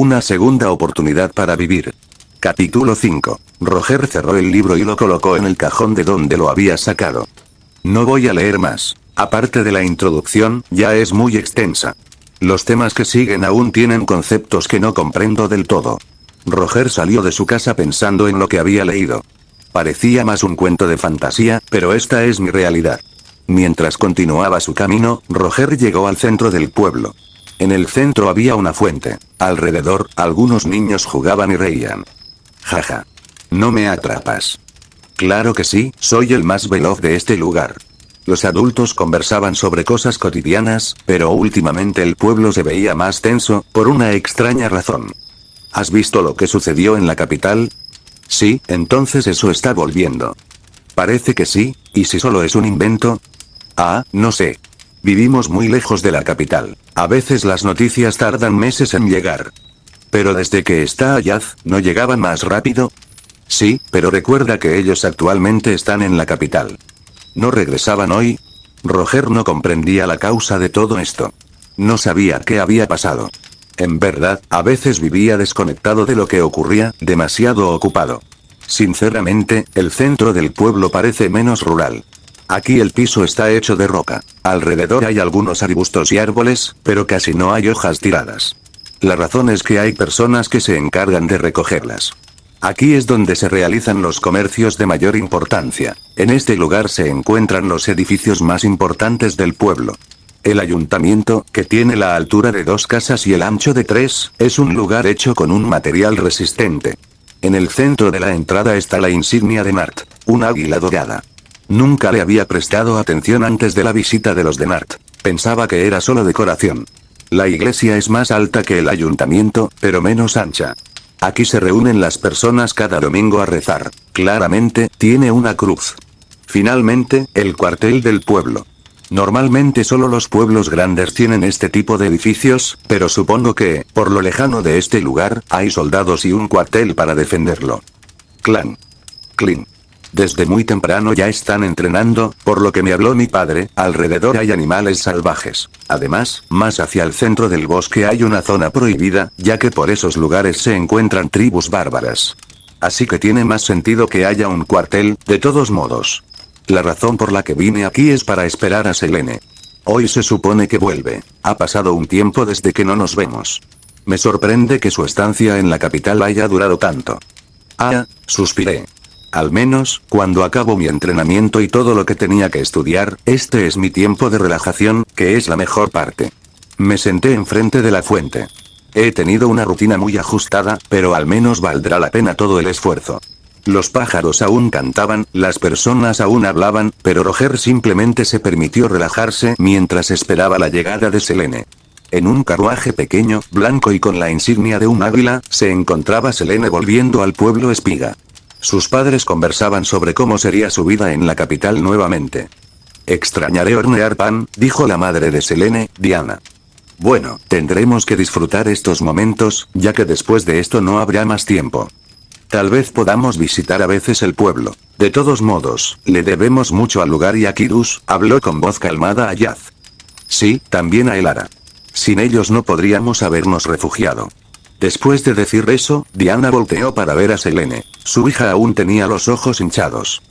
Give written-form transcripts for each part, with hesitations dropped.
Una segunda oportunidad para vivir. Capítulo 5. Roger cerró el libro y lo colocó en el cajón de donde lo había sacado. No voy a leer más. Aparte de la introducción, ya es muy extensa. Los temas que siguen aún tienen conceptos que no comprendo del todo. Roger salió de su casa pensando en lo que había leído. Parecía más un cuento de fantasía, pero esta es mi realidad. Mientras continuaba su camino, Roger llegó al centro del pueblo. En el centro había una fuente. Alrededor, algunos niños jugaban y reían. Jaja. No me atrapas. Claro que sí, soy el más veloz de este lugar. Los adultos conversaban sobre cosas cotidianas, pero últimamente el pueblo se veía más tenso, por una extraña razón. ¿Has visto lo que sucedió en la capital? Sí, entonces eso está volviendo. Parece que sí, ¿y si solo es un invento? Ah, no sé. Vivimos muy lejos de la capital. A veces las noticias tardan meses en llegar. Pero desde que está Ayaz, ¿no llegaban más rápido? Sí, pero recuerda que ellos actualmente están en la capital. ¿No regresaban hoy? Roger no comprendía la causa de todo esto. No sabía qué había pasado. En verdad, a veces vivía desconectado de lo que ocurría, demasiado ocupado. Sinceramente, el centro del pueblo parece menos rural. Aquí el piso está hecho de roca. Alrededor hay algunos arbustos y árboles, pero casi no hay hojas tiradas. La razón es que hay personas que se encargan de recogerlas. Aquí es donde se realizan los comercios de mayor importancia. En este lugar se encuentran los edificios más importantes del pueblo. El ayuntamiento, que tiene la altura de 2 casas y el ancho de 3, es un lugar hecho con un material resistente. En el centro de la entrada está la insignia de Nart, un águila dorada. Nunca le había prestado atención antes de la visita de los de Nart. Pensaba que era solo decoración. La iglesia es más alta que el ayuntamiento, pero menos ancha. Aquí se reúnen las personas cada domingo a rezar. Claramente, tiene una cruz. Finalmente, el cuartel del pueblo. Normalmente solo los pueblos grandes tienen este tipo de edificios, pero supongo que, por lo lejano de este lugar, hay soldados y un cuartel para defenderlo. Clan. Clean. Desde muy temprano ya están entrenando, por lo que me habló mi padre, alrededor hay animales salvajes. Además, más hacia el centro del bosque hay una zona prohibida, ya que por esos lugares se encuentran tribus bárbaras. Así que tiene más sentido que haya un cuartel, de todos modos. La razón por la que vine aquí es para esperar a Selene. Hoy se supone que vuelve. Ha pasado un tiempo desde que no nos vemos. Me sorprende que su estancia en la capital haya durado tanto. Ah, suspiré. Al menos, cuando acabo mi entrenamiento y todo lo que tenía que estudiar, este es mi tiempo de relajación, que es la mejor parte. Me senté enfrente de la fuente. He tenido una rutina muy ajustada, pero al menos valdrá la pena todo el esfuerzo. Los pájaros aún cantaban, las personas aún hablaban, pero Roger simplemente se permitió relajarse mientras esperaba la llegada de Selene. En un carruaje pequeño, blanco y con la insignia de un águila, se encontraba Selene volviendo al pueblo Espiga. Sus padres conversaban sobre cómo sería su vida en la capital nuevamente. Extrañaré hornear pan, dijo la madre de Selene, Diana. Bueno, tendremos que disfrutar estos momentos, ya que después de esto no habrá más tiempo. Tal vez podamos visitar a veces el pueblo. De todos modos, le debemos mucho al lugar y a Kirus, habló con voz calmada Ayaz. Sí, también a Elara. Sin ellos no podríamos habernos refugiado. Después de decir eso, Diana volteó para ver a Selene. Su hija aún tenía los ojos hinchados.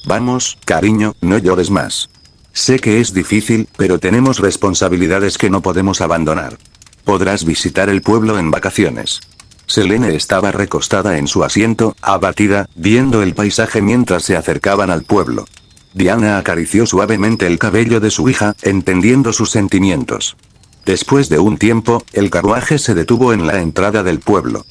Vamos, cariño, no llores más. Sé que es difícil, pero tenemos responsabilidades que no podemos abandonar. Podrás visitar el pueblo en vacaciones. Selene estaba recostada en su asiento, abatida, viendo el paisaje mientras se acercaban al pueblo. Diana acarició suavemente el cabello de su hija, entendiendo sus sentimientos. Después de un tiempo, el carruaje se detuvo en la entrada del pueblo.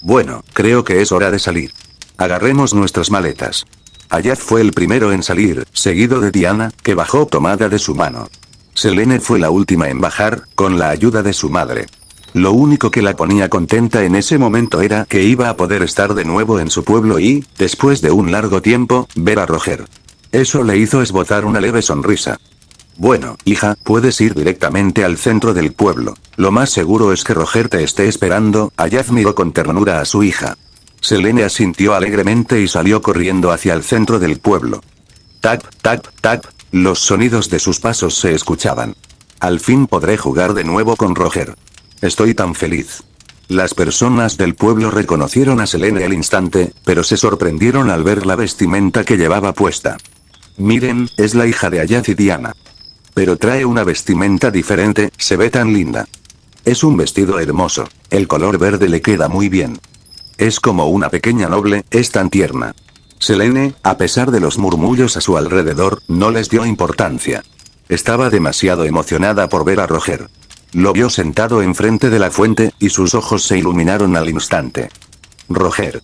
Bueno, creo que es hora de salir. Agarremos nuestras maletas. Ayaz fue el primero en salir, seguido de Diana, que bajó tomada de su mano. Selene fue la última en bajar, con la ayuda de su madre. Lo único que la ponía contenta en ese momento era que iba a poder estar de nuevo en su pueblo y, después de un largo tiempo, ver a Roger. Eso le hizo esbozar una leve sonrisa. Bueno, hija, puedes ir directamente al centro del pueblo. Lo más seguro es que Roger te esté esperando. Ayaz miró con ternura a su hija. Selene asintió alegremente y salió corriendo hacia el centro del pueblo. Tac, tac, tac, los sonidos de sus pasos se escuchaban. Al fin podré jugar de nuevo con Roger. Estoy tan feliz. Las personas del pueblo reconocieron a Selene al instante, pero se sorprendieron al ver la vestimenta que llevaba puesta. Miren, es la hija de Ayaz y Diana. Pero trae una vestimenta diferente, se ve tan linda. Es un vestido hermoso, el color verde le queda muy bien. Es como una pequeña noble, es tan tierna. Selene, a pesar de los murmullos a su alrededor, no les dio importancia. Estaba demasiado emocionada por ver a Roger. Lo vio sentado enfrente de la fuente, y sus ojos se iluminaron al instante. Roger.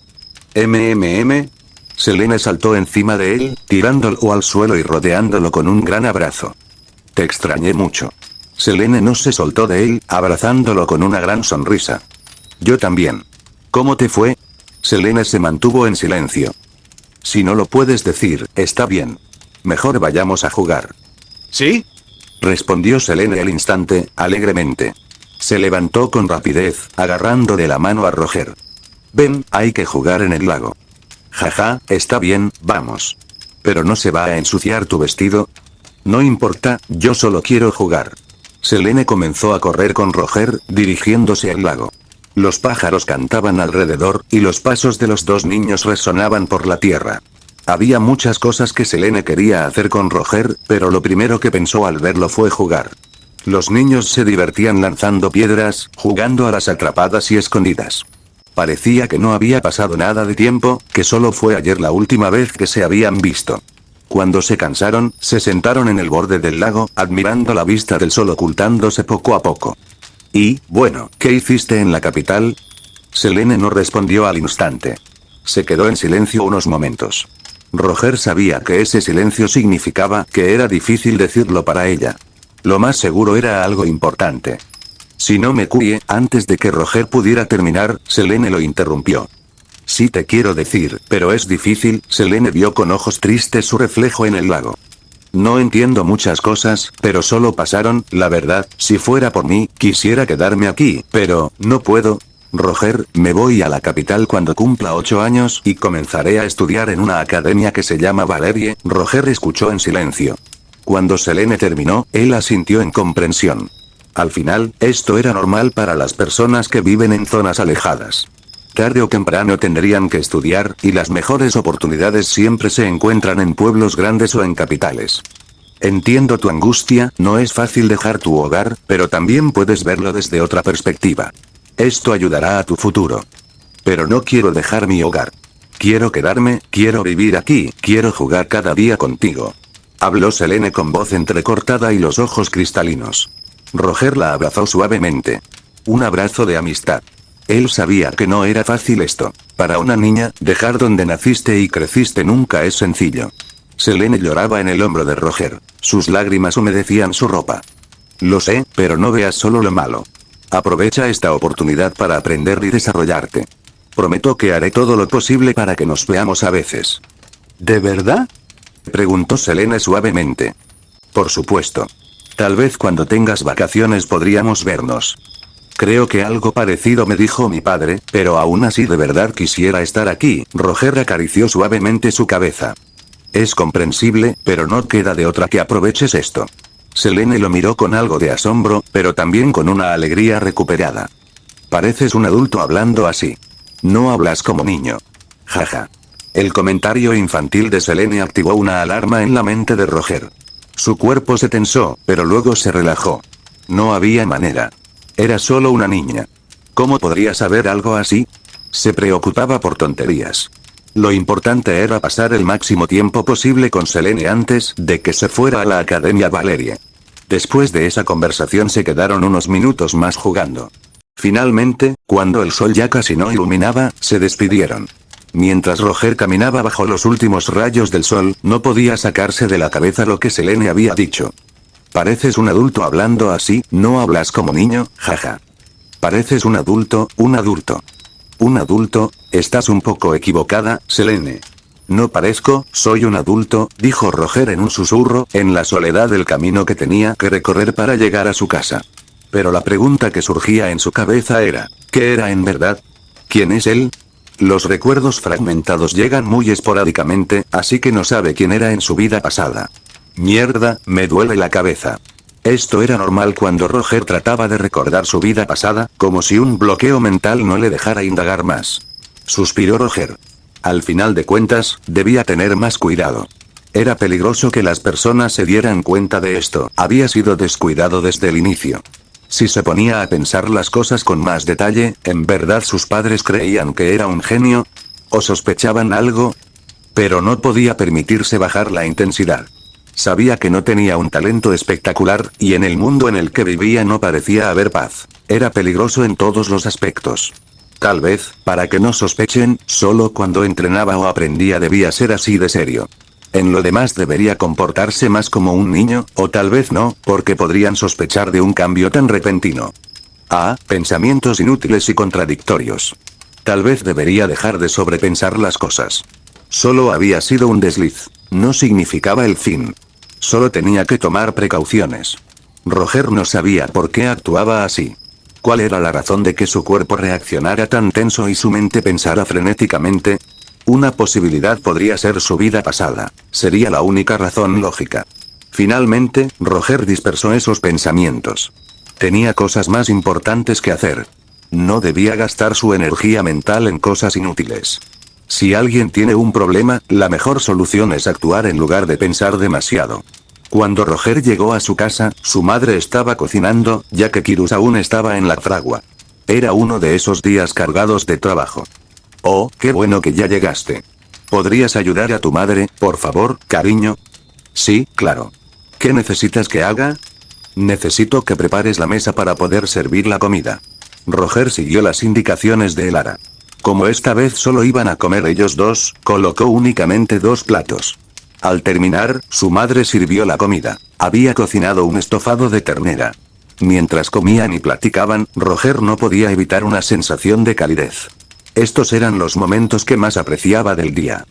Selene saltó encima de él, tirándolo al suelo y rodeándolo con un gran abrazo. Te extrañé mucho. Selene no se soltó de él, abrazándolo con una gran sonrisa. Yo también. ¿Cómo te fue? Selene se mantuvo en silencio. Si no lo puedes decir, está bien. Mejor vayamos a jugar. ¿Sí? Respondió Selene al instante, alegremente. Se levantó con rapidez, agarrando de la mano a Roger. Ven, hay que jugar en el lago. Jaja, está bien, vamos. ¿Pero no se va a ensuciar tu vestido? No importa, yo solo quiero jugar. Selene comenzó a correr con Roger, dirigiéndose al lago. Los pájaros cantaban alrededor, y los pasos de los dos niños resonaban por la tierra. Había muchas cosas que Selene quería hacer con Roger, pero lo primero que pensó al verlo fue jugar. Los niños se divertían lanzando piedras, jugando a las atrapadas y escondidas. Parecía que no había pasado nada de tiempo, que solo fue ayer la última vez que se habían visto. Cuando se cansaron, se sentaron en el borde del lago, admirando la vista del sol ocultándose poco a poco. Y, bueno, ¿qué hiciste en la capital? Selene no respondió al instante. Se quedó en silencio unos momentos. Roger sabía que ese silencio significaba que era difícil decirlo para ella. Lo más seguro era algo importante. Si no me curie, antes de que Roger pudiera terminar, Selene lo interrumpió. Sí te quiero decir, pero es difícil. Selene vio con ojos tristes su reflejo en el lago. No entiendo muchas cosas, pero solo pasaron, la verdad, si fuera por mí, quisiera quedarme aquí, pero, no puedo. Roger, me voy a la capital cuando cumpla 8 años y comenzaré a estudiar en una academia que se llama Valerie. Roger escuchó en silencio. Cuando Selene terminó, él asintió en comprensión. Al final, esto era normal para las personas que viven en zonas alejadas. Tarde o temprano tendrían que estudiar, y las mejores oportunidades siempre se encuentran en pueblos grandes o en capitales. Entiendo tu angustia, no es fácil dejar tu hogar, pero también puedes verlo desde otra perspectiva. Esto ayudará a tu futuro. Pero no quiero dejar mi hogar. Quiero quedarme, quiero vivir aquí, quiero jugar cada día contigo. Habló Selene con voz entrecortada y los ojos cristalinos. Roger la abrazó suavemente. Un abrazo de amistad. Él sabía que no era fácil esto. Para una niña, dejar donde naciste y creciste nunca es sencillo. Selene lloraba en el hombro de Roger. Sus lágrimas humedecían su ropa. Lo sé, pero no veas solo lo malo. Aprovecha esta oportunidad para aprender y desarrollarte. Prometo que haré todo lo posible para que nos veamos a veces. ¿De verdad? Preguntó Selene suavemente. Por supuesto. Tal vez cuando tengas vacaciones podríamos vernos. Creo que algo parecido me dijo mi padre, pero aún así de verdad quisiera estar aquí. Roger acarició suavemente su cabeza. Es comprensible, pero no queda de otra que aproveches esto. Selene lo miró con algo de asombro, pero también con una alegría recuperada. Pareces un adulto hablando así. No hablas como niño. Jaja. El comentario infantil de Selene activó una alarma en la mente de Roger. Su cuerpo se tensó, pero luego se relajó. No había manera. Era solo una niña. ¿Cómo podría saber algo así? Se preocupaba por tonterías. Lo importante era pasar el máximo tiempo posible con Selene antes de que se fuera a la Academia Valerie. Después de esa conversación se quedaron unos minutos más jugando. Finalmente, cuando el sol ya casi no iluminaba, se despidieron. Mientras Roger caminaba bajo los últimos rayos del sol, no podía sacarse de la cabeza lo que Selene había dicho. Pareces un adulto hablando así, no hablas como niño, jaja. Pareces un adulto, un adulto. ¿Un adulto? Estás un poco equivocada, Selene. No parezco, soy un adulto, dijo Roger en un susurro, en la soledad del camino que tenía que recorrer para llegar a su casa. Pero la pregunta que surgía en su cabeza era, ¿qué era en verdad? ¿Quién es él? Los recuerdos fragmentados llegan muy esporádicamente, así que no sabe quién era en su vida pasada. Mierda, me duele la cabeza. Esto era normal cuando Roger trataba de recordar su vida pasada, como si un bloqueo mental no le dejara indagar más. Suspiró Roger. Al final de cuentas, debía tener más cuidado. Era peligroso que las personas se dieran cuenta de esto. Había sido descuidado desde el inicio. Si se ponía a pensar las cosas con más detalle, ¿en verdad sus padres creían que era un genio? ¿O sospechaban algo? Pero no podía permitirse bajar la intensidad. Sabía que no tenía un talento espectacular, y en el mundo en el que vivía no parecía haber paz. Era peligroso en todos los aspectos. Tal vez, para que no sospechen, solo cuando entrenaba o aprendía debía ser así de serio. En lo demás debería comportarse más como un niño, o tal vez no, porque podrían sospechar de un cambio tan repentino. Pensamientos inútiles y contradictorios. Tal vez debería dejar de sobrepensar las cosas. Solo había sido un desliz. No significaba el fin. Solo tenía que tomar precauciones. Roger no sabía por qué actuaba así. ¿Cuál era la razón de que su cuerpo reaccionara tan tenso y su mente pensara frenéticamente? Una posibilidad podría ser su vida pasada. Sería la única razón lógica. Finalmente, Roger dispersó esos pensamientos. Tenía cosas más importantes que hacer. No debía gastar su energía mental en cosas inútiles. Si alguien tiene un problema, la mejor solución es actuar en lugar de pensar demasiado. Cuando Roger llegó a su casa, su madre estaba cocinando, ya que Kirus aún estaba en la fragua. Era uno de esos días cargados de trabajo. Oh, qué bueno que ya llegaste. ¿Podrías ayudar a tu madre, por favor, cariño? Sí, claro. ¿Qué necesitas que haga? Necesito que prepares la mesa para poder servir la comida. Roger siguió las indicaciones de Elara. Como esta vez solo iban a comer ellos dos, colocó únicamente 2 platos. Al terminar, su madre sirvió la comida. Había cocinado un estofado de ternera. Mientras comían y platicaban, Roger no podía evitar una sensación de calidez. Estos eran los momentos que más apreciaba del día.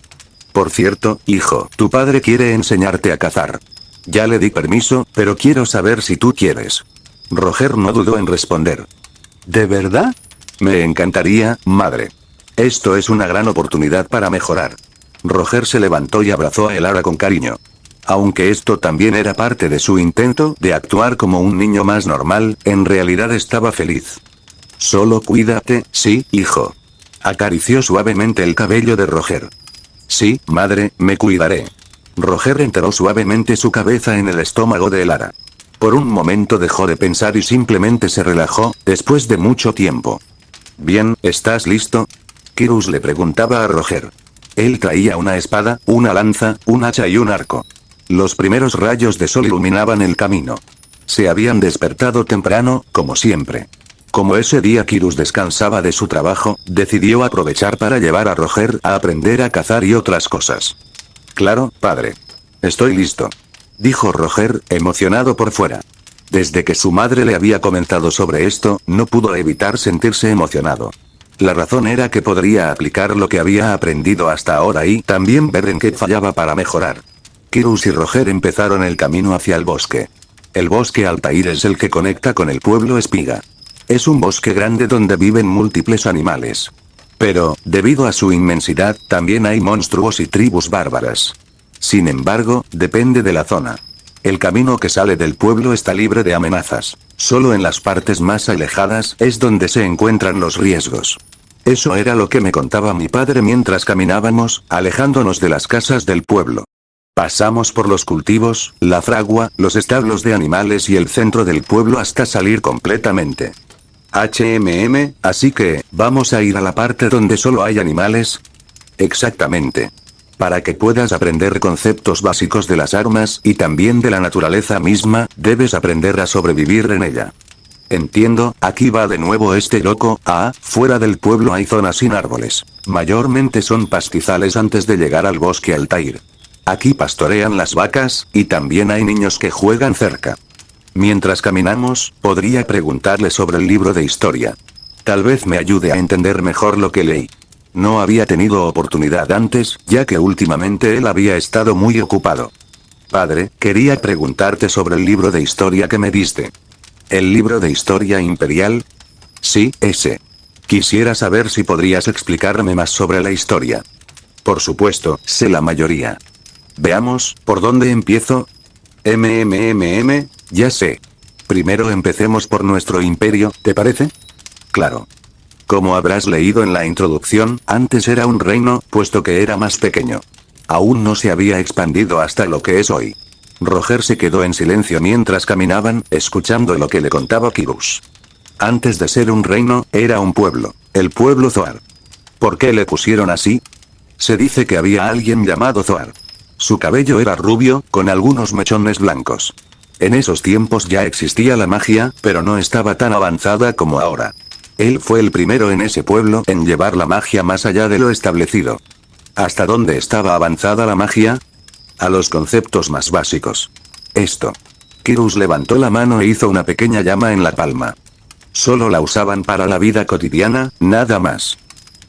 Por cierto, hijo, tu padre quiere enseñarte a cazar. Ya le di permiso, pero quiero saber si tú quieres. Roger no dudó en responder. ¿De verdad? Me encantaría, madre. Esto es una gran oportunidad para mejorar. Roger se levantó y abrazó a Elara con cariño. Aunque esto también era parte de su intento de actuar como un niño más normal, en realidad estaba feliz. Solo cuídate, sí, hijo. Acarició suavemente el cabello de Roger. Sí, madre, me cuidaré. Roger enterró suavemente su cabeza en el estómago de Elara. Por un momento dejó de pensar y simplemente se relajó, después de mucho tiempo. Bien, ¿estás listo? Kirus le preguntaba a Roger. Él traía una espada, una lanza, un hacha y un arco. Los primeros rayos de sol iluminaban el camino. Se habían despertado temprano, como siempre. Como ese día Kirus descansaba de su trabajo, decidió aprovechar para llevar a Roger a aprender a cazar y otras cosas. Claro, padre. Estoy listo. Dijo Roger, emocionado por fuera. Desde que su madre le había comentado sobre esto, no pudo evitar sentirse emocionado. La razón era que podría aplicar lo que había aprendido hasta ahora y también ver en qué fallaba para mejorar. Kirus y Roger empezaron el camino hacia el bosque. El bosque Altair es el que conecta con el pueblo Espiga. Es un bosque grande donde viven múltiples animales. Pero, debido a su inmensidad, también hay monstruos y tribus bárbaras. Sin embargo, depende de la zona. El camino que sale del pueblo está libre de amenazas. Solo en las partes más alejadas es donde se encuentran los riesgos. Eso era lo que me contaba mi padre mientras caminábamos, alejándonos de las casas del pueblo. Pasamos por los cultivos, la fragua, los establos de animales y el centro del pueblo hasta salir completamente. Así que, ¿vamos a ir a la parte donde solo hay animales? Exactamente. Para que puedas aprender conceptos básicos de las armas y también de la naturaleza misma, debes aprender a sobrevivir en ella. Entiendo, aquí va de nuevo este loco. Fuera del pueblo hay zonas sin árboles. Mayormente son pastizales antes de llegar al bosque Altair. Aquí pastorean las vacas, y también hay niños que juegan cerca. Mientras caminamos, podría preguntarle sobre el libro de historia. Tal vez me ayude a entender mejor lo que leí. No había tenido oportunidad antes, ya que últimamente él había estado muy ocupado. Padre, quería preguntarte sobre el libro de historia que me diste. ¿El libro de historia imperial? Sí, ese. Quisiera saber si podrías explicarme más sobre la historia. Por supuesto, sé la mayoría. Veamos, ¿por dónde empiezo? Ya sé. Primero empecemos por nuestro imperio, ¿te parece? Claro. Como habrás leído en la introducción, antes era un reino, puesto que era más pequeño. Aún no se había expandido hasta lo que es hoy. Roger se quedó en silencio mientras caminaban, escuchando lo que le contaba Kyrus. Antes de ser un reino, era un pueblo, el pueblo Zoar. ¿Por qué le pusieron así? Se dice que había alguien llamado Zoar. Su cabello era rubio, con algunos mechones blancos. En esos tiempos ya existía la magia, pero no estaba tan avanzada como ahora. Él fue el primero en ese pueblo en llevar la magia más allá de lo establecido. ¿Hasta dónde estaba avanzada la magia? A los conceptos más básicos. Esto. Kyrus levantó la mano e hizo una pequeña llama en la palma. Solo la usaban para la vida cotidiana, nada más.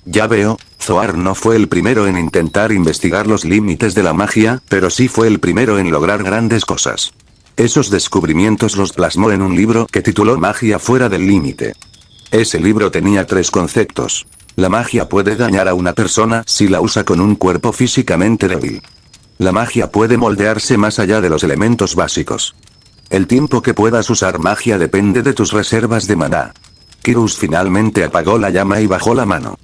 Ya veo, Zoar no fue el primero en intentar investigar los límites de la magia, pero sí fue el primero en lograr grandes cosas. Esos descubrimientos los plasmó en un libro que tituló Magia fuera del límite. Ese libro tenía 3 conceptos. La magia puede dañar a una persona si la usa con un cuerpo físicamente débil. La magia puede moldearse más allá de los elementos básicos. El tiempo que puedas usar magia depende de tus reservas de maná. Kyrus finalmente apagó la llama y bajó la mano.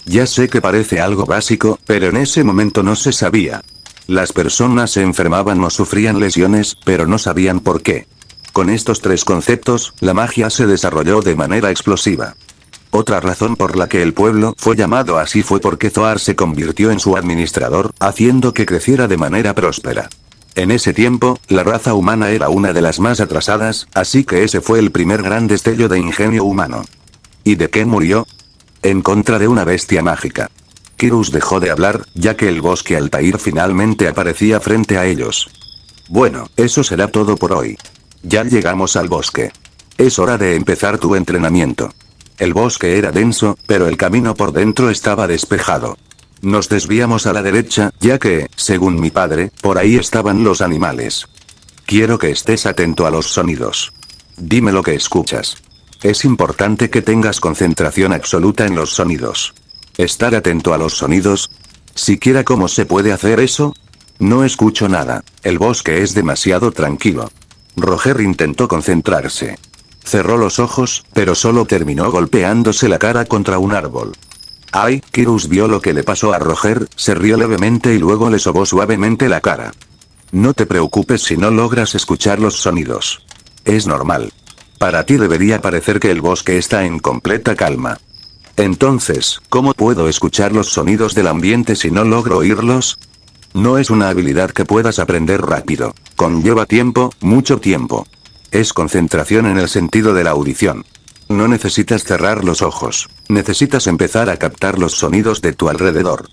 Ya sé que parece algo básico, pero en ese momento no se sabía. Las personas se enfermaban o sufrían lesiones, pero no sabían por qué. Con estos 3 conceptos, la magia se desarrolló de manera explosiva. Otra razón por la que el pueblo fue llamado así fue porque Zoar se convirtió en su administrador, haciendo que creciera de manera próspera. En ese tiempo, la raza humana era una de las más atrasadas, así que ese fue el primer gran destello de ingenio humano. ¿Y de qué murió? En contra de una bestia mágica. Kyrus dejó de hablar, ya que el bosque Altair finalmente aparecía frente a ellos. Bueno, eso será todo por hoy. Ya llegamos al bosque. Es hora de empezar tu entrenamiento. El bosque era denso, pero el camino por dentro estaba despejado. Nos desviamos a la derecha, ya que, según mi padre, por ahí estaban los animales. Quiero que estés atento a los sonidos. Dime lo que escuchas. Es importante que tengas concentración absoluta en los sonidos. Estar atento a los sonidos. ¿Siquiera cómo se puede hacer eso? No escucho nada. El bosque es demasiado tranquilo. Roger intentó concentrarse. Cerró los ojos, pero solo terminó golpeándose la cara contra un árbol. ¡Ay! Kyrus vio lo que le pasó a Roger, se rió levemente y luego le sobó suavemente la cara. No te preocupes si no logras escuchar los sonidos. Es normal. Para ti debería parecer que el bosque está en completa calma. Entonces, ¿cómo puedo escuchar los sonidos del ambiente si no logro oírlos? No es una habilidad que puedas aprender rápido. Conlleva tiempo, mucho tiempo. Es concentración en el sentido de la audición. No necesitas cerrar los ojos. Necesitas empezar a captar los sonidos de tu alrededor.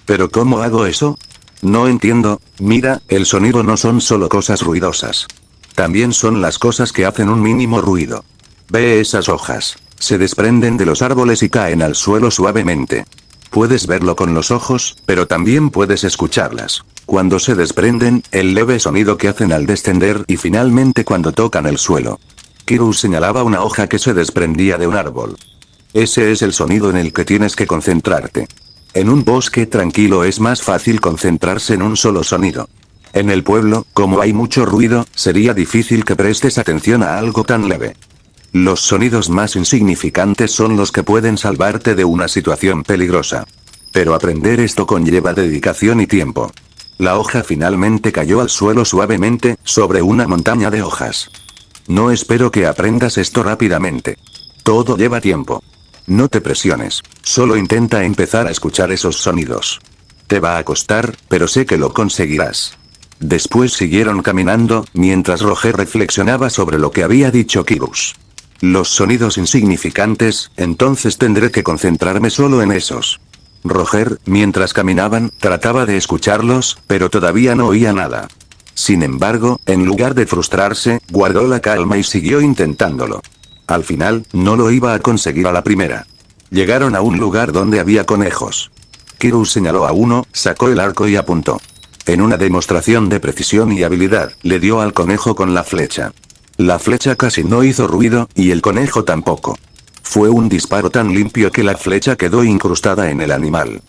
¿Pero cómo hago eso? No entiendo. Mira, el sonido no son solo cosas ruidosas. También son las cosas que hacen un mínimo ruido. Ve esas hojas. Se desprenden de los árboles y caen al suelo suavemente. Puedes verlo con los ojos, pero también puedes escucharlas. Cuando se desprenden, el leve sonido que hacen al descender y finalmente cuando tocan el suelo. Kyrus señalaba una hoja que se desprendía de un árbol. Ese es el sonido en el que tienes que concentrarte. En un bosque tranquilo es más fácil concentrarse en un solo sonido. En el pueblo, como hay mucho ruido, sería difícil que prestes atención a algo tan leve. Los sonidos más insignificantes son los que pueden salvarte de una situación peligrosa. Pero aprender esto conlleva dedicación y tiempo. La hoja finalmente cayó al suelo suavemente, sobre una montaña de hojas. No espero que aprendas esto rápidamente. Todo lleva tiempo. No te presiones, solo intenta empezar a escuchar esos sonidos. Te va a costar, pero sé que lo conseguirás. Después siguieron caminando, mientras Roger reflexionaba sobre lo que había dicho Kyrus. Los sonidos insignificantes, entonces tendré que concentrarme solo en esos. Roger, mientras caminaban, trataba de escucharlos, pero todavía no oía nada. Sin embargo, en lugar de frustrarse, guardó la calma y siguió intentándolo. Al final, no lo iba a conseguir a la primera. Llegaron a un lugar donde había conejos. Kyrus señaló a uno, sacó el arco y apuntó. En una demostración de precisión y habilidad, le dio al conejo con la flecha. La flecha casi no hizo ruido, y el conejo tampoco. Fue un disparo tan limpio que la flecha quedó incrustada en el animal.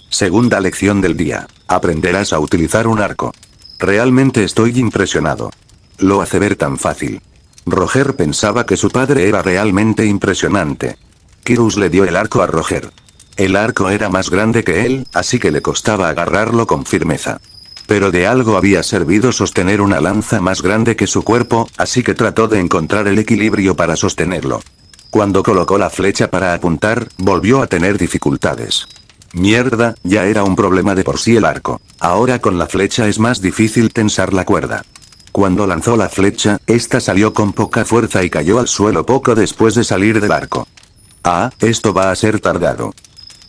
Segunda lección del día. Aprenderás a utilizar un arco. Realmente estoy impresionado. Lo hace ver tan fácil. Roger pensaba que su padre era realmente impresionante. Kirus le dio el arco a Roger. El arco era más grande que él, así que le costaba agarrarlo con firmeza. Pero de algo había servido sostener una lanza más grande que su cuerpo, así que trató de encontrar el equilibrio para sostenerlo. Cuando colocó la flecha para apuntar, volvió a tener dificultades. Mierda, ya era un problema de por sí el arco. Ahora con la flecha es más difícil tensar la cuerda. Cuando lanzó la flecha, esta salió con poca fuerza y cayó al suelo poco después de salir del arco. Ah, esto va a ser tardado.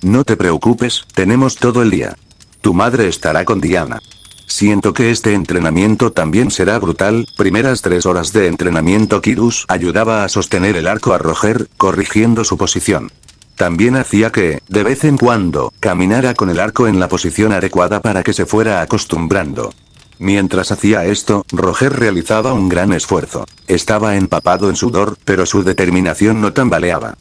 No te preocupes, tenemos todo el día. Tu madre estará con Diana. Siento que este entrenamiento también será brutal. Primeras 3 horas de entrenamiento. Kirus ayudaba a sostener el arco a Roger, corrigiendo su posición. También hacía que, de vez en cuando, caminara con el arco en la posición adecuada para que se fuera acostumbrando. Mientras hacía esto, Roger realizaba un gran esfuerzo. Estaba empapado en sudor, pero su determinación no tambaleaba.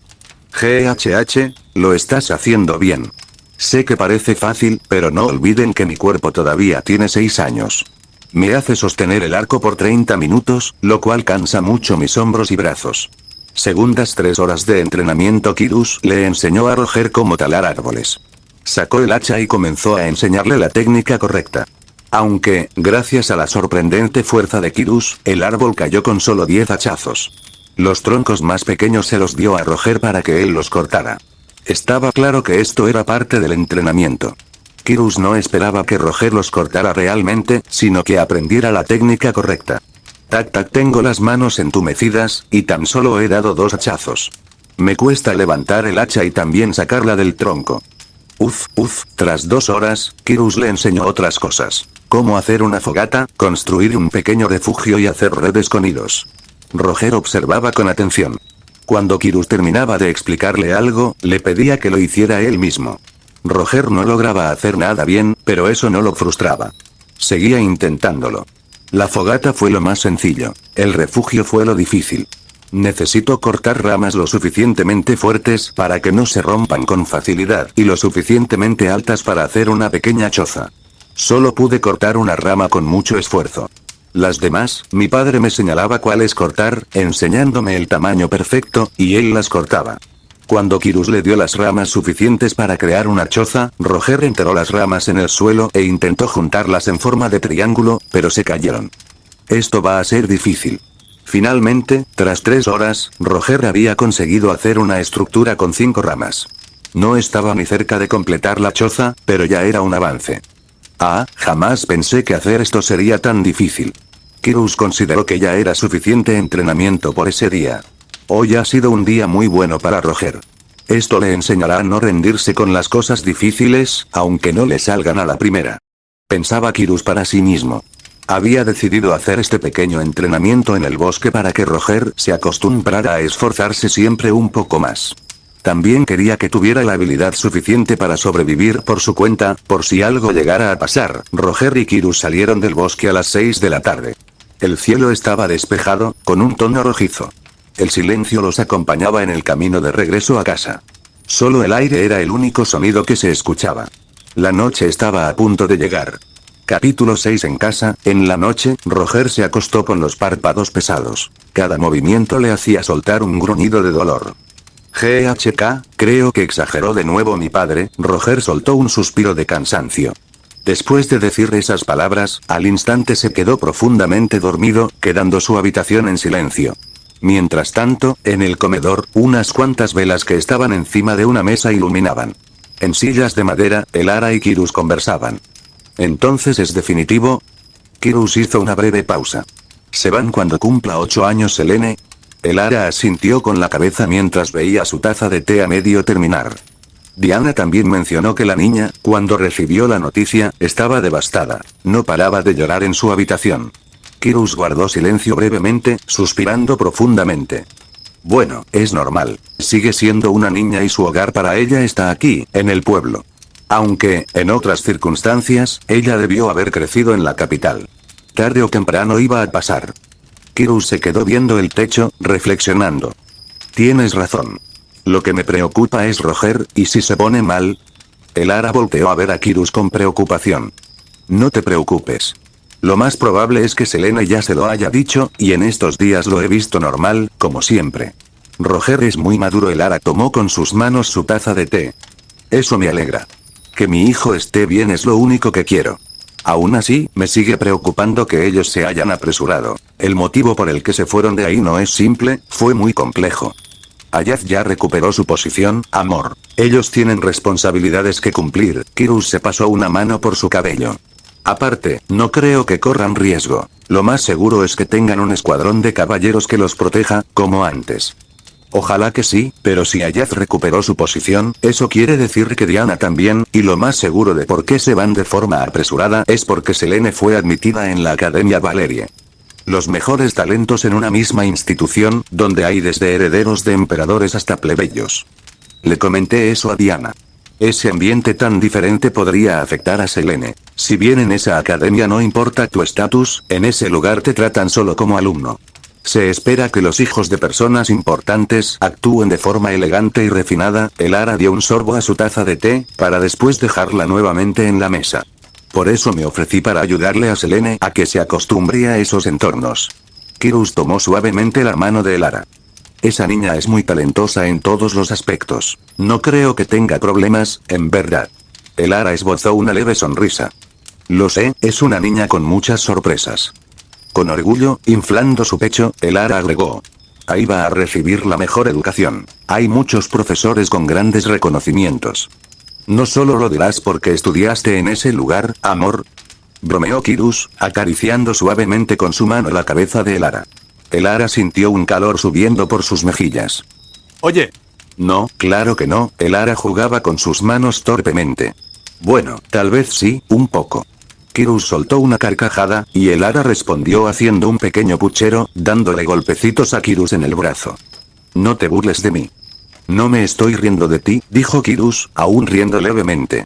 GHH, lo estás haciendo bien. Sé que parece fácil, pero no olviden que mi cuerpo todavía tiene 6 años. Me hace sostener el arco por 30 minutos, lo cual cansa mucho mis hombros y brazos. Segundas 3 horas de entrenamiento. Kirus le enseñó a Roger cómo talar árboles. Sacó el hacha y comenzó a enseñarle la técnica correcta. Aunque, gracias a la sorprendente fuerza de Kirus, el árbol cayó con solo 10 hachazos. Los troncos más pequeños se los dio a Roger para que él los cortara. Estaba claro que esto era parte del entrenamiento. Kirus no esperaba que Roger los cortara realmente, sino que aprendiera la técnica correcta. Tac tac, tengo las manos entumecidas, y tan solo he dado 2 hachazos. Me cuesta levantar el hacha y también sacarla del tronco. Tras 2 horas, Kirus le enseñó otras cosas. Cómo hacer una fogata, construir un pequeño refugio y hacer redes con hilos. Roger observaba con atención. Cuando Kirus terminaba de explicarle algo, le pedía que lo hiciera él mismo. Roger no lograba hacer nada bien, pero eso no lo frustraba. Seguía intentándolo. La fogata fue lo más sencillo. El refugio fue lo difícil. Necesito cortar ramas lo suficientemente fuertes para que no se rompan con facilidad y lo suficientemente altas para hacer una pequeña choza. Solo pude cortar una rama con mucho esfuerzo. Las demás, mi padre me señalaba cuáles cortar, enseñándome el tamaño perfecto, y él las cortaba. Cuando Kirus le dio las ramas suficientes para crear una choza, Roger enterró las ramas en el suelo e intentó juntarlas en forma de triángulo, pero se cayeron. Esto va a ser difícil. Finalmente, tras 3 horas, Roger había conseguido hacer una estructura con 5 ramas. No estaba ni cerca de completar la choza, pero ya era un avance. Jamás pensé que hacer esto sería tan difícil. Kirus consideró que ya era suficiente entrenamiento por ese día. Hoy ha sido un día muy bueno para Roger. Esto le enseñará a no rendirse con las cosas difíciles, aunque no le salgan a la primera. Pensaba Kirus para sí mismo. Había decidido hacer este pequeño entrenamiento en el bosque para que Roger se acostumbrara a esforzarse siempre un poco más. También quería que tuviera la habilidad suficiente para sobrevivir por su cuenta, por si algo llegara a pasar. Roger y Kirus salieron del bosque a las 6 de la tarde. El cielo estaba despejado, con un tono rojizo. El silencio los acompañaba en el camino de regreso a casa. Solo el aire era el único sonido que se escuchaba. La noche estaba a punto de llegar. Capítulo 6. En casa, en la noche, Roger se acostó con los párpados pesados. Cada movimiento le hacía soltar un gruñido de dolor. Creo que exageró de nuevo mi padre. Roger soltó un suspiro de cansancio. Después de decir esas palabras, al instante se quedó profundamente dormido, quedando su habitación en silencio. Mientras tanto, en el comedor, unas cuantas velas que estaban encima de una mesa iluminaban. En sillas de madera, Elara y Kirus conversaban. ¿Entonces es definitivo? Kirus hizo una breve pausa. ¿Se van cuando cumpla 8 años Selene? Elara asintió con la cabeza mientras veía su taza de té a medio terminar. Diana también mencionó que la niña, cuando recibió la noticia, estaba devastada. No paraba de llorar en su habitación. Kirus guardó silencio brevemente, suspirando profundamente. Bueno, es normal. Sigue siendo una niña y su hogar para ella está aquí, en el pueblo. Aunque, en otras circunstancias, ella debió haber crecido en la capital. Tarde o temprano iba a pasar. Kirus se quedó viendo el techo, reflexionando. Tienes razón. Lo que me preocupa es Roger, ¿y si se pone mal? Elara volteó a ver a Kirus con preocupación. No te preocupes. Lo más probable es que Selene ya se lo haya dicho, y en estos días lo he visto normal, como siempre. Roger es muy maduro. Elara tomó con sus manos su taza de té. Eso me alegra. Que mi hijo esté bien es lo único que quiero. Aún así, me sigue preocupando que ellos se hayan apresurado. El motivo por el que se fueron de ahí no es simple, fue muy complejo. Ayaz ya recuperó su posición, amor. Ellos tienen responsabilidades que cumplir. Kirus se pasó una mano por su cabello. Aparte, no creo que corran riesgo. Lo más seguro es que tengan un escuadrón de caballeros que los proteja, como antes. Ojalá que sí, pero si Ayaz recuperó su posición, eso quiere decir que Diana también, y lo más seguro de por qué se van de forma apresurada es porque Selene fue admitida en la Academia Valerie. Los mejores talentos en una misma institución, donde hay desde herederos de emperadores hasta plebeyos. Le comenté eso a Diana. Ese ambiente tan diferente podría afectar a Selene. Si bien en esa academia no importa tu estatus, en ese lugar te tratan solo como alumno. Se espera que los hijos de personas importantes actúen de forma elegante y refinada. Elara dio un sorbo a su taza de té, para después dejarla nuevamente en la mesa. Por eso me ofrecí para ayudarle a Selene a que se acostumbre a esos entornos. Kirus tomó suavemente la mano de Elara. Esa niña es muy talentosa en todos los aspectos. No creo que tenga problemas, en verdad. Elara esbozó una leve sonrisa. Lo sé, es una niña con muchas sorpresas. Con orgullo, inflando su pecho, Elara agregó. Ahí va a recibir la mejor educación. Hay muchos profesores con grandes reconocimientos. No solo lo dirás porque estudiaste en ese lugar, amor. Bromeó Kirus, acariciando suavemente con su mano la cabeza de Elara. Elara sintió un calor subiendo por sus mejillas. Oye. No, claro que no, Elara jugaba con sus manos torpemente. Bueno, tal vez sí, un poco. Kirus soltó una carcajada, y Elara respondió haciendo un pequeño puchero, dándole golpecitos a Kirus en el brazo. No te burles de mí. No me estoy riendo de ti, dijo Kirus, aún riendo levemente.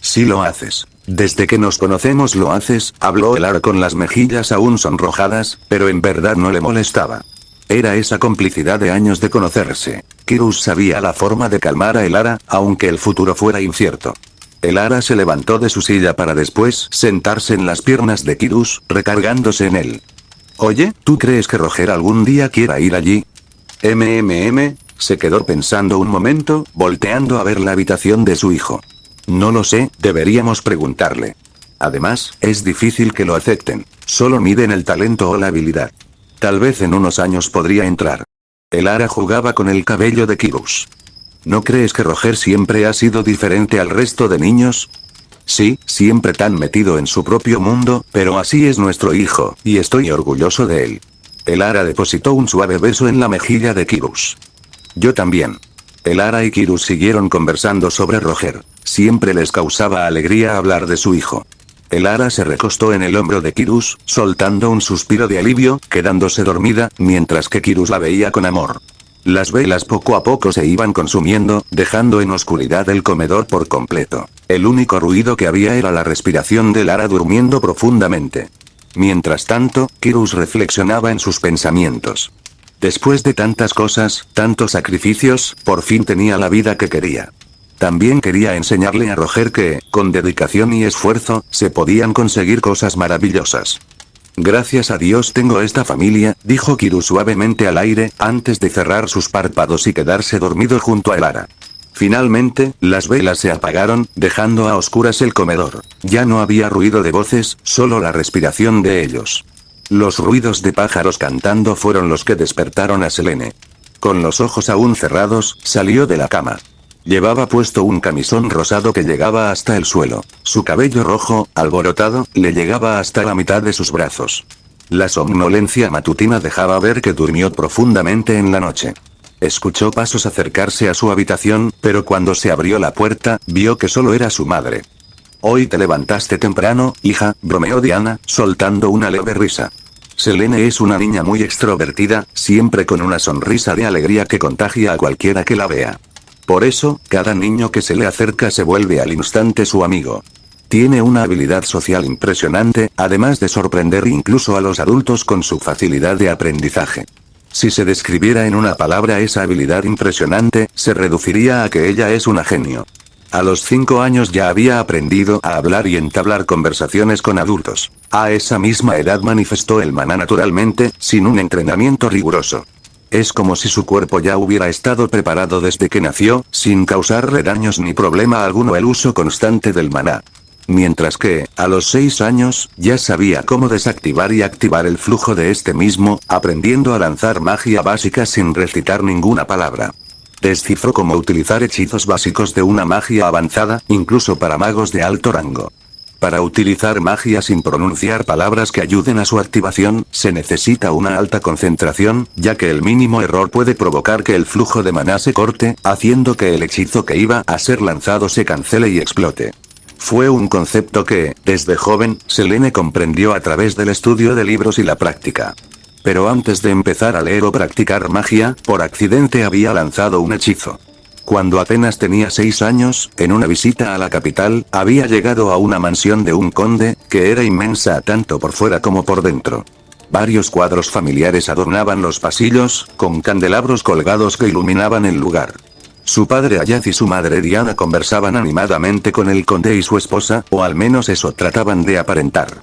Sí lo haces. Desde que nos conocemos lo haces, habló Elara con las mejillas aún sonrojadas, pero en verdad no le molestaba. Era esa complicidad de años de conocerse. Kirus sabía la forma de calmar a Elara, aunque el futuro fuera incierto. Elara se levantó de su silla para después sentarse en las piernas de Kirus, recargándose en él. Oye, ¿tú crees que Roger algún día quiera ir allí? Se quedó pensando un momento, volteando a ver la habitación de su hijo. No lo sé, deberíamos preguntarle. Además, es difícil que lo acepten. Solo miden el talento o la habilidad. Tal vez en unos años podría entrar. Elara jugaba con el cabello de Kirus. ¿No crees que Roger siempre ha sido diferente al resto de niños? Sí, siempre tan metido en su propio mundo, pero así es nuestro hijo, y estoy orgulloso de él. Elara depositó un suave beso en la mejilla de Kirus. Yo también. Elara y Kirus siguieron conversando sobre Roger. Siempre les causaba alegría hablar de su hijo. Elara se recostó en el hombro de Kirus, soltando un suspiro de alivio, quedándose dormida, mientras que Kirus la veía con amor. Las velas poco a poco se iban consumiendo, dejando en oscuridad el comedor por completo. El único ruido que había era la respiración de Elara durmiendo profundamente. Mientras tanto, Kirus reflexionaba en sus pensamientos. Después de tantas cosas, tantos sacrificios, por fin tenía la vida que quería. También quería enseñarle a Roger que, con dedicación y esfuerzo, se podían conseguir cosas maravillosas. Gracias a Dios tengo esta familia, dijo Kirus suavemente al aire, antes de cerrar sus párpados y quedarse dormido junto a Elara. Finalmente, las velas se apagaron, dejando a oscuras el comedor. Ya no había ruido de voces, solo la respiración de ellos. Los ruidos de pájaros cantando fueron los que despertaron a Selene. Con los ojos aún cerrados, salió de la cama. Llevaba puesto un camisón rosado que llegaba hasta el suelo. Su cabello rojo, alborotado, le llegaba hasta la mitad de sus brazos. La somnolencia matutina dejaba ver que durmió profundamente en la noche. Escuchó pasos acercarse a su habitación, pero cuando se abrió la puerta, vio que solo era su madre. «Hoy te levantaste temprano, hija», bromeó Diana, soltando una leve risa. Selene es una niña muy extrovertida, siempre con una sonrisa de alegría que contagia a cualquiera que la vea. Por eso, cada niño que se le acerca se vuelve al instante su amigo. Tiene una habilidad social impresionante, además de sorprender incluso a los adultos con su facilidad de aprendizaje. Si se describiera en una palabra esa habilidad impresionante, se reduciría a que ella es una genio. A los 5 años ya había aprendido a hablar y entablar conversaciones con adultos. A esa misma edad manifestó el maná naturalmente, sin un entrenamiento riguroso. Es como si su cuerpo ya hubiera estado preparado desde que nació, sin causarle daños ni problema alguno el uso constante del maná. Mientras que, a los 6 años, ya sabía cómo desactivar y activar el flujo de este mismo, aprendiendo a lanzar magia básica sin recitar ninguna palabra. Descifró cómo utilizar hechizos básicos de una magia avanzada, incluso para magos de alto rango. Para utilizar magia sin pronunciar palabras que ayuden a su activación, se necesita una alta concentración, ya que el mínimo error puede provocar que el flujo de maná se corte, haciendo que el hechizo que iba a ser lanzado se cancele y explote. Fue un concepto que, desde joven, Selene comprendió a través del estudio de libros y la práctica. Pero antes de empezar a leer o practicar magia, por accidente había lanzado un hechizo. Cuando apenas tenía 6 años, en una visita a la capital, había llegado a una mansión de un conde, que era inmensa tanto por fuera como por dentro. Varios cuadros familiares adornaban los pasillos, con candelabros colgados que iluminaban el lugar. Su padre Ayaz y su madre Diana conversaban animadamente con el conde y su esposa, o al menos eso trataban de aparentar.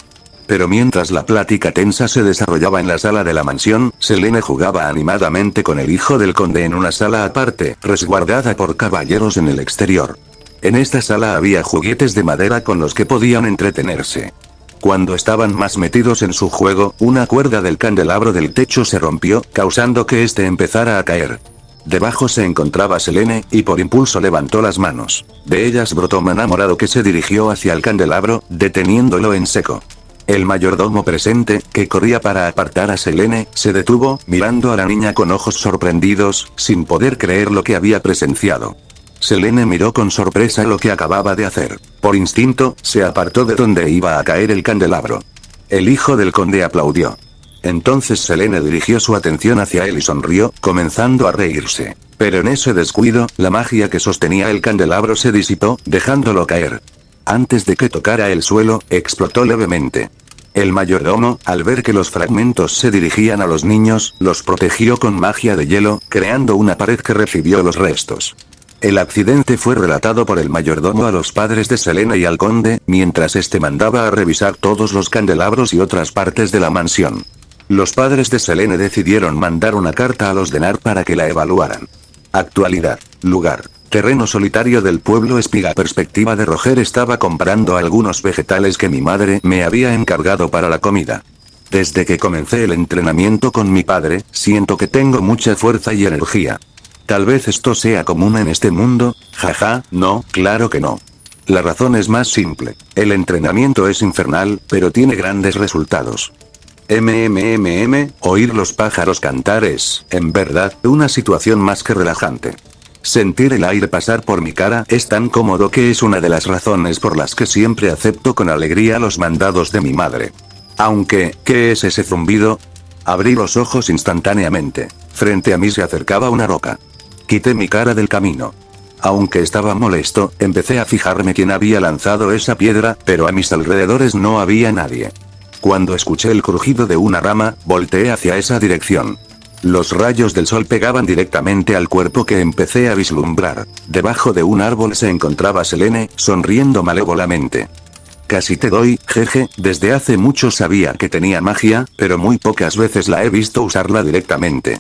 Pero mientras la plática tensa se desarrollaba en la sala de la mansión, Selene jugaba animadamente con el hijo del conde en una sala aparte, resguardada por caballeros en el exterior. En esta sala había juguetes de madera con los que podían entretenerse. Cuando estaban más metidos en su juego, una cuerda del candelabro del techo se rompió, causando que este empezara a caer. Debajo se encontraba Selene, y por impulso levantó las manos. De ellas brotó maná morado que se dirigió hacia el candelabro, deteniéndolo en seco. El mayordomo presente, que corría para apartar a Selene, se detuvo, mirando a la niña con ojos sorprendidos, sin poder creer lo que había presenciado. Selene miró con sorpresa lo que acababa de hacer. Por instinto, se apartó de donde iba a caer el candelabro. El hijo del conde aplaudió. Entonces Selene dirigió su atención hacia él y sonrió, comenzando a reírse. Pero en ese descuido, la magia que sostenía el candelabro se disipó, dejándolo caer. Antes de que tocara el suelo, explotó levemente. El mayordomo, al ver que los fragmentos se dirigían a los niños, los protegió con magia de hielo, creando una pared que recibió los restos. El accidente fue relatado por el mayordomo a los padres de Selene y al conde, mientras este mandaba a revisar todos los candelabros y otras partes de la mansión. Los padres de Selene decidieron mandar una carta a los Denar para que la evaluaran. Actualidad, lugar, terreno solitario del pueblo Espiga. Perspectiva de Roger estaba comprando algunos vegetales que mi madre me había encargado para la comida. Desde que comencé el entrenamiento con mi padre, siento que tengo mucha fuerza y energía. Tal vez esto sea común en este mundo, jaja, no, claro que no. La razón es más simple. El entrenamiento es infernal, pero tiene grandes resultados. Oír los pájaros cantar es, en verdad, una situación más que relajante. Sentir el aire pasar por mi cara es tan cómodo que es una de las razones por las que siempre acepto con alegría los mandados de mi madre. Aunque, ¿qué es ese zumbido? Abrí los ojos instantáneamente. Frente a mí se acercaba una roca. Quité mi cara del camino. Aunque estaba molesto, empecé a fijarme quién había lanzado esa piedra, pero a mis alrededores no había nadie. Cuando escuché el crujido de una rama, volteé hacia esa dirección. Los rayos del sol pegaban directamente al cuerpo que empecé a vislumbrar. Debajo de un árbol se encontraba Selene, sonriendo malévolamente. Casi te doy, jeje, desde hace mucho sabía que tenía magia, pero muy pocas veces la he visto usarla directamente.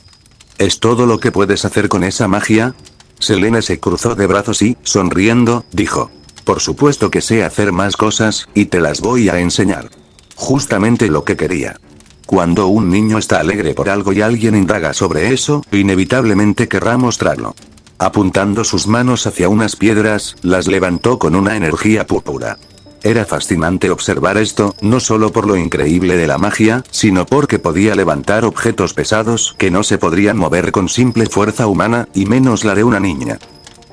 ¿Es todo lo que puedes hacer con esa magia? Selene se cruzó de brazos y, sonriendo, dijo. Por supuesto que sé hacer más cosas, y te las voy a enseñar. Justamente lo que quería. Cuando un niño está alegre por algo y alguien indaga sobre eso, inevitablemente querrá mostrarlo. Apuntando sus manos hacia unas piedras, las levantó con una energía púrpura. Era fascinante observar esto, no solo por lo increíble de la magia, sino porque podía levantar objetos pesados que no se podrían mover con simple fuerza humana, y menos la de una niña.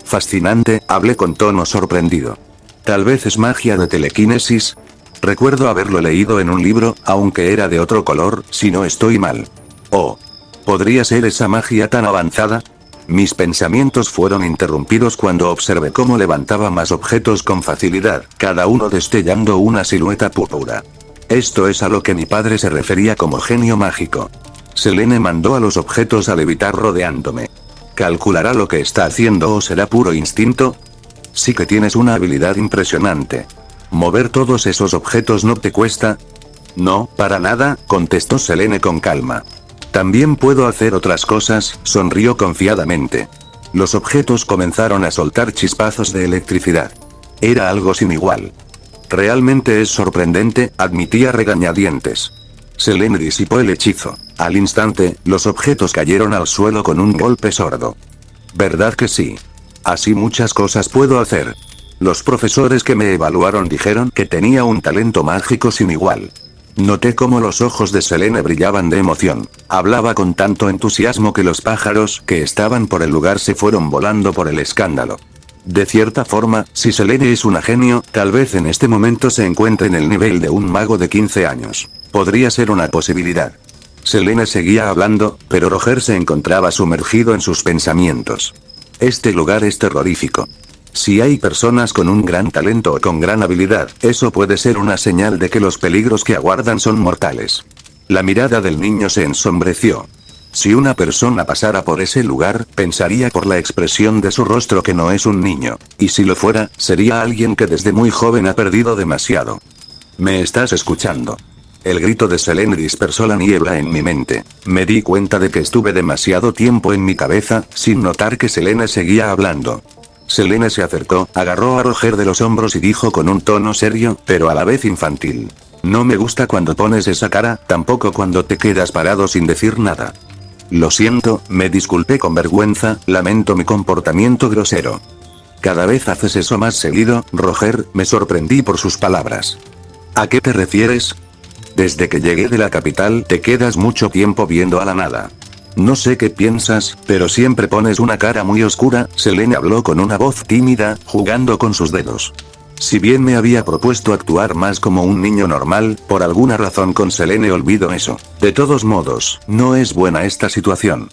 Fascinante, hablé con tono sorprendido. Tal vez es magia de telequinesis. Recuerdo haberlo leído en un libro, aunque era de otro color, si no estoy mal. Oh. ¿Podría ser esa magia tan avanzada? Mis pensamientos fueron interrumpidos cuando observé cómo levantaba más objetos con facilidad, cada uno destellando una silueta púrpura. Esto es a lo que mi padre se refería como genio mágico. Selene mandó a los objetos a levitar rodeándome. ¿Calculará lo que está haciendo o será puro instinto? Sí que tienes una habilidad impresionante. ¿Mover todos esos objetos no te cuesta? No, para nada, contestó Selene con calma. También puedo hacer otras cosas, sonrió confiadamente. Los objetos comenzaron a soltar chispazos de electricidad. Era algo sin igual. Realmente es sorprendente, admitía regañadientes. Selene disipó el hechizo. Al instante, los objetos cayeron al suelo con un golpe sordo. ¿Verdad que sí? Así muchas cosas puedo hacer. Los profesores que me evaluaron dijeron que tenía un talento mágico sin igual. Noté cómo los ojos de Selene brillaban de emoción. Hablaba con tanto entusiasmo que los pájaros que estaban por el lugar se fueron volando por el escándalo. De cierta forma, si Selene es una genio, tal vez en este momento se encuentre en el nivel de un mago de 15 años. Podría ser una posibilidad. Selene seguía hablando, pero Roger se encontraba sumergido en sus pensamientos. Este lugar es terrorífico. Si hay personas con un gran talento o con gran habilidad, eso puede ser una señal de que los peligros que aguardan son mortales. La mirada del niño se ensombreció. Si una persona pasara por ese lugar, pensaría por la expresión de su rostro que no es un niño, y si lo fuera, sería alguien que desde muy joven ha perdido demasiado. ¿Me estás escuchando? El grito de Selene dispersó la niebla en mi mente. Me di cuenta de que estuve demasiado tiempo en mi cabeza, sin notar que Selene seguía hablando. Selene se acercó, agarró a Roger de los hombros y dijo con un tono serio, pero a la vez infantil. No me gusta cuando pones esa cara, tampoco cuando te quedas parado sin decir nada. Lo siento, me disculpé con vergüenza, lamento mi comportamiento grosero. Cada vez haces eso más seguido, Roger, me sorprendí por sus palabras. ¿A qué te refieres? Desde que llegué de la capital, te quedas mucho tiempo viendo a la nada. No sé qué piensas, pero siempre pones una cara muy oscura, Selene habló con una voz tímida, jugando con sus dedos. Si bien me había propuesto actuar más como un niño normal, por alguna razón con Selene olvido eso. De todos modos, no es buena esta situación.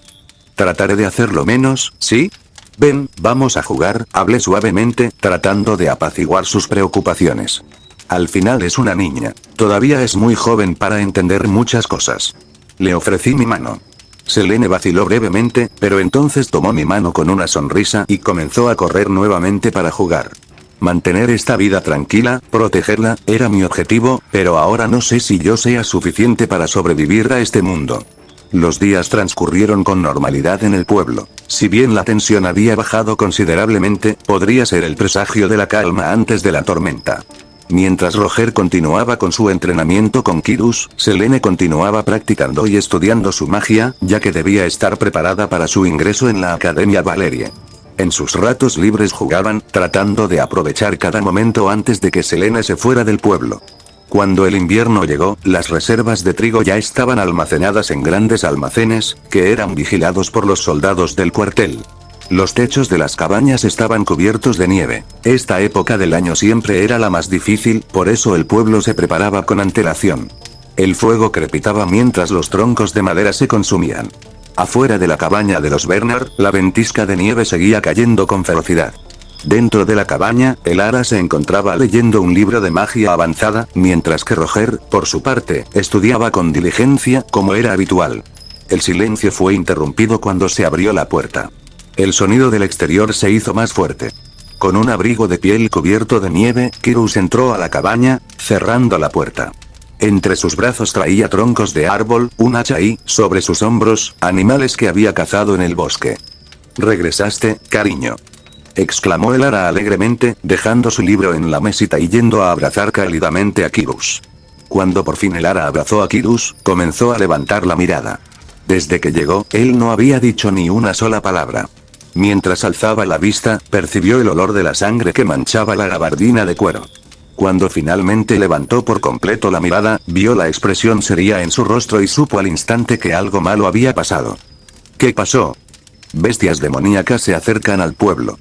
Trataré de hacerlo menos, ¿sí? Ven, vamos a jugar, hablé suavemente, tratando de apaciguar sus preocupaciones. Al final es una niña. Todavía es muy joven para entender muchas cosas. Le ofrecí mi mano. Selene vaciló brevemente, pero entonces tomó mi mano con una sonrisa y comenzó a correr nuevamente para jugar. Mantener esta vida tranquila, protegerla, era mi objetivo, pero ahora no sé si yo sea suficiente para sobrevivir a este mundo. Los días transcurrieron con normalidad en el pueblo. Si bien la tensión había bajado considerablemente, podría ser el presagio de la calma antes de la tormenta. Mientras Roger continuaba con su entrenamiento con Kyrus, Selene continuaba practicando y estudiando su magia, ya que debía estar preparada para su ingreso en la Academia Valerie. En sus ratos libres jugaban, tratando de aprovechar cada momento antes de que Selene se fuera del pueblo. Cuando el invierno llegó, las reservas de trigo ya estaban almacenadas en grandes almacenes, que eran vigilados por los soldados del cuartel. Los techos de las cabañas estaban cubiertos de nieve. Esta época del año siempre era la más difícil, por eso el pueblo se preparaba con antelación. El fuego crepitaba mientras los troncos de madera se consumían. Afuera de la cabaña de los Bernard, la ventisca de nieve seguía cayendo con ferocidad. Dentro de la cabaña, el Ara se encontraba leyendo un libro de magia avanzada, mientras que Roger, por su parte, estudiaba con diligencia, como era habitual. El silencio fue interrumpido cuando se abrió la puerta. El sonido del exterior se hizo más fuerte. Con un abrigo de piel cubierto de nieve, Kyrus entró a la cabaña, cerrando la puerta. Entre sus brazos traía troncos de árbol, un hacha y, sobre sus hombros, animales que había cazado en el bosque. «¿Regresaste, cariño?», exclamó el Ara alegremente, dejando su libro en la mesita y yendo a abrazar cálidamente a Kyrus. Cuando por fin el Ara abrazó a Kyrus, comenzó a levantar la mirada. Desde que llegó, él no había dicho ni una sola palabra. Mientras alzaba la vista, percibió el olor de la sangre que manchaba la gabardina de cuero. Cuando finalmente levantó por completo la mirada, vio la expresión seria en su rostro y supo al instante que algo malo había pasado. ¿Qué pasó? Bestias demoníacas se acercan al pueblo.